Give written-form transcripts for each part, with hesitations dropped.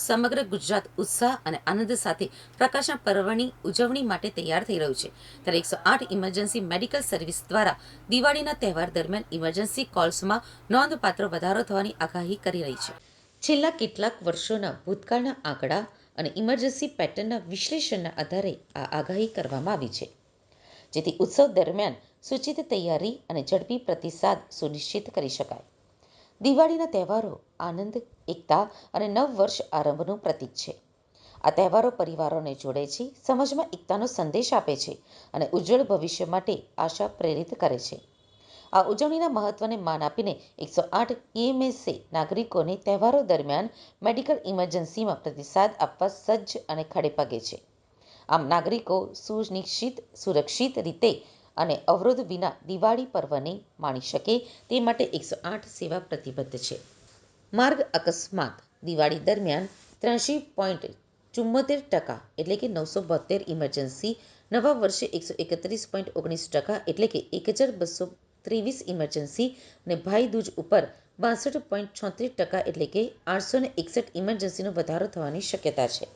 સમગ્ર ગુજરાત ઉત્સાહ અને આનંદ સાથે પ્રકાશના પર્વની ઉજવણી માટે તૈયાર થઈ રહ્યું છે. ત્યારે 108 ઇમરજન્સી મેડિકલ સર્વિસ દ્વારા દિવાળીના તહેવાર દરમિયાન ઇમરજન્સી કોલ્સમાં નોંધપાત્ર વધારો થવાની આગાહી કરી રહી છે. છેલ્લા કેટલાક વર્ષોના ભૂતકાળના આંકડા અને ઇમરજન્સી પેટર્નના વિશ્લેષણના આધારે આ આગાહી કરવામાં આવી છે, જેથી ઉત્સવ દરમિયાન સૂચિત તૈયારી અને ઝડપી પ્રતિસાદ સુનિશ્ચિત કરી શકાય. દિવાળીના તહેવારો આનંદ, એકતા અને નવ વર્ષ આરંભનું પ્રતીક છે. આ તહેવારો પરિવારોને જોડે છે, સમાજમાં એકતાનો સંદેશ આપે છે અને ઉજ્જવળ ભવિષ્ય માટે આશા પ્રેરિત કરે છે. આ ઉજવણીના મહત્વને માન આપીને 108 EMSએ નાગરિકોને તહેવારો દરમિયાન મેડિકલ ઇમરજન્સીમાં પ્રતિસાદ આપવા સજ્જ અને ખડેપગે છે. આમ, નાગરિકો સુરક્ષિત રીતે અને અવરોધ વિના દિવાળી પર્વને માણી શકે તે માટે 108 સેવા પ્રતિબદ્ધ છે. માર્ગ અકસ્માત: દિવાળી દરમિયાન 83.74% એટલે કે 972 ઇમરજન્સી, નવા વર્ષે 131.19% એટલે કે 1223 ઇમરજન્સી અને ભાઈ દૂજ ઉપર 62.36% એટલે કે 861 ઇમરજન્સીનો વધારો થવાની શક્યતા છે.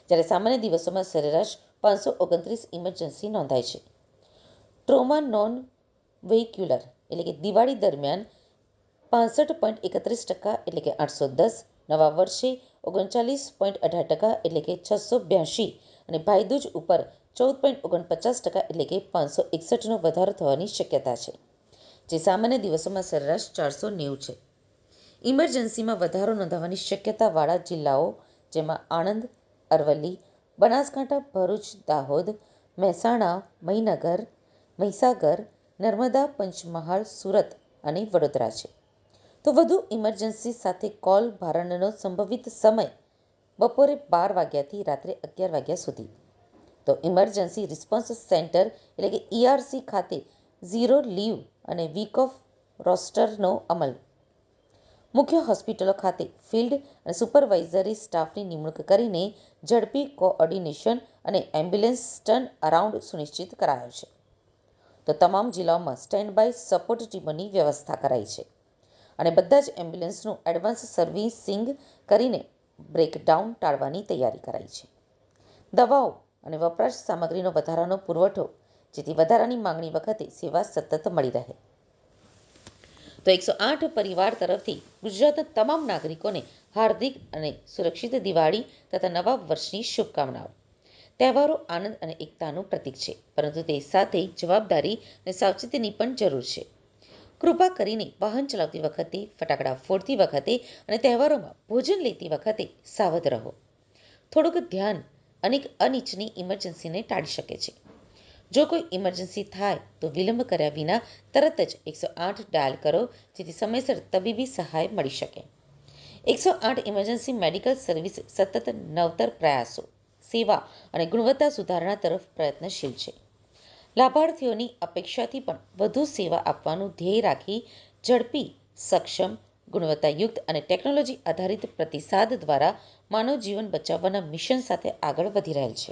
જ્યારે સામાન્ય દિવસોમાં સરેરાશ 529 ઇમરજન્સી નોંધાય છે. ટ્રોમા નોન વેહિક્યુલર એટલે કે દિવાળી દરમિયાન 65.31% એટલે કે 810, નવા વર્ષે 39.18% એટલે કે 682 અને ભાઈદૂજ ઉપર 14.49% એટલે કે 561નો વધારો થવાની શક્યતા છે, જે સામાન્ય દિવસોમાં સરેરાશ 490 છે. ઇમરજન્સીમાં વધારો નોંધવાની શક્યતાવાળા જિલ્લાઓ જેમાં આણંદ, અરવલ્લી, બનાસકાંઠા, ભરૂચ, દાહોદ, મહેસાણા, મહીસાગર, નર્મદા, પંચમહાલ, સુરત અને વડોદરા છે. તો વધુ ઇમરજન્સી સાથે કોલ ભારણનો સંભવિત સમય બપોરે 12 વાગ્યાથી રાત્રે 11 વાગ્યા સુધી. તો ઇમરજન્સી રિસ્પોન્સ સેન્ટર એટલે કે ERC ખાતે ઝીરો લીવ અને વીક ઓફ રોસ્ટરનો અમલ. મુખ્ય હોસ્પિટલો ખાતે ફિલ્ડ અને સુપરવાઇઝરી સ્ટાફની નિમણૂક કરીને ઝડપી કોઓર્ડિનેશન અને એમ્બ્યુલન્સ ટર્ન અરાઉન્ડ સુનિશ્ચિત કરાયો છે. તો તમામ જિલ્લાઓમાં સ્ટેન્ડ બાય સપોર્ટ ટીમોની વ્યવસ્થા કરાઈ છે અને બધા જ એમ્બ્યુલન્સનું એડવાન્સ સર્વિસિંગ કરીને બ્રેકડાઉન ટાળવાની તૈયારી કરાઈ છે. દવાઓ અને વપરાશ સામગ્રીનો વધારાનો પુરવઠો, જેથી વધારાની માંગણી વખતે સેવા સતત મળી રહે. તો 108 પરિવાર તરફથી ગુજરાતના તમામ નાગરિકોને હાર્દિક અને સુરક્ષિત દિવાળી તથા નવા વર્ષની શુભકામનાઓ. તહેવારો આનંદ અને એકતાનું પ્રતીક છે, પરંતુ તે સાથે જવાબદારી અને સાવચેતીની પણ જરૂર છે. કૃપા કરીને વાહન ચલાવતી વખતે, ફટાકડા ફોડતી વખતે અને તહેવારોમાં ભોજન લેતી વખતે સાવધ રહો. થોડુંક ધ્યાન અનેક અનિચ્છનીય ઇમરજન્સીને ટાળી શકે છે. જો કોઈ ઇમરજન્સી થાય તો વિલંબ કર્યા વિના તરત જ 108 ડાયલ કરો, જેથી સમયસર તબીબી સહાય મળી શકે. 108 ઇમરજન્સી મેડિકલ સર્વિસ સતત નવતર પ્રયાસો, સેવા અને ગુણવત્તા સુધારણા તરફ પ્રયત્નશીલ છે. લાભાર્થીઓની અપેક્ષાથી પણ વધુ સેવા આપવાનું ધ્યેય રાખી ઝડપી, સક્ષમ, ગુણવત્તાયુક્ત અને ટેકનોલોજી આધારિત પ્રતિસાદ દ્વારા માનવ જીવન બચાવવાના મિશન સાથે આગળ વધી રહેલ છે.